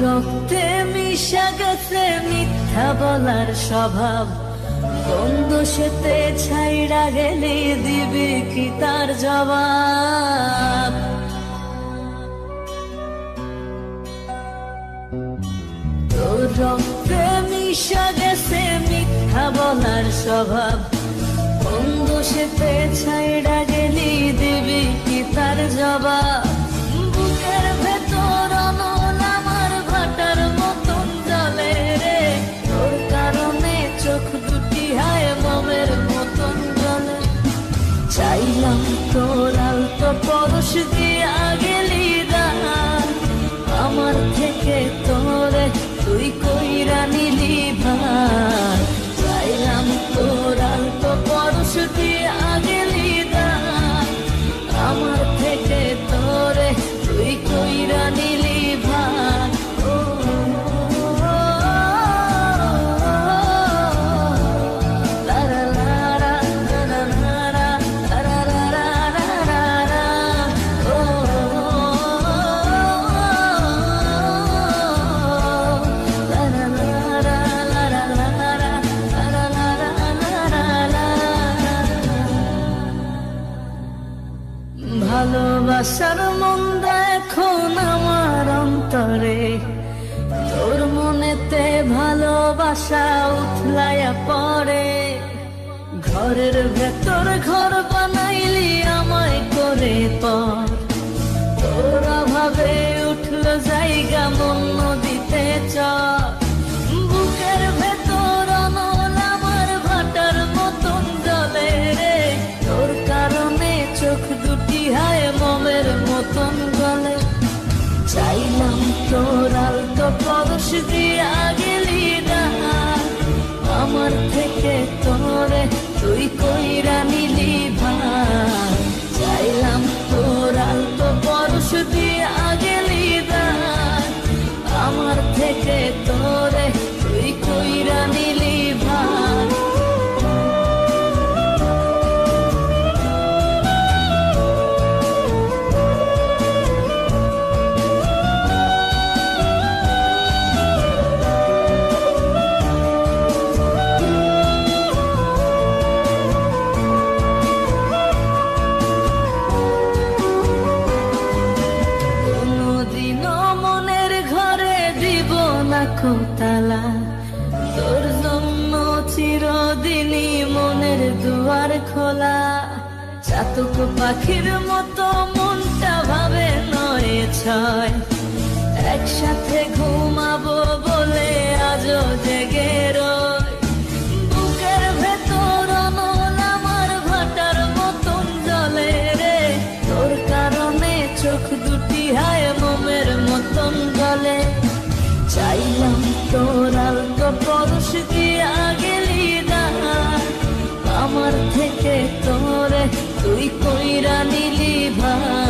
রক্তে মিশা গেছে মিথ্যা বলার স্বভাব, বন্ধ সেতে ছাইড়া গেলে দিবি কি তার জবাব? তোর রক্তে মিশা গেছে মিথ্যা বলার স্বভাব, বন্ধ সেতে ছাইড়া গেলি দিবি কি তার জবাব? বুকের ভেতর অনল আমার ভাটার মতন জলে রে, তোর কারণে চোখ দুটি হায় মমের মতন জলে। চাইলাম তোর আলতো পরশ দিয়া গেলি দান, আমার থেকে তোরে তুই কইরা নিলি ভার। চাইলাম তোর আলতো পরশ দিয়া গেলি দান, আমার থেকে তোরে তুই কইরা নিলি ভার। ভালোবাসার মন্দ এখন আমার অন্তরে, তোর মনেতে ভালোবাসা উথলাইয়া পড়ে। ঘরের ভেতর ঘর বানাইলি আমায় করে পর, তোর অভাবে উঠল জায়গা মন নদীতে চর। বুকের ভেতর অনল আমার ভাটার মতন জলে রে, তোর কারণে চোখ দুটি হায় মমের মতন গলে। চাইলাম তোর আলতো পরশ দিয়া গেলি দান, আমার থেকে তোরে তুই কইরা নিলি ভার। চাইলাম তোর আলতো পরশ দিয়া গেলি দান, আমার থেকে তোরে তুই কইরা নিলি ভার। তালা তোর জন্য চিরদিনই মনের দুয়ার খোলা। চাতক পাখির মতো মনটা ভাবে নয় ছয়, একসাথে ঘুমাবো বলে আজও জেগে রয়। বুকের ভেতর অনল আমার ভাটার মতন জলে রে, তোর কারণে চোখ দুটি হায় মমের মতন গলে। চাইলাম তোর আলতো পরশ দিয়া গেলি দান, আমার থেকে তোরে তুই কইরা নিলি ভার।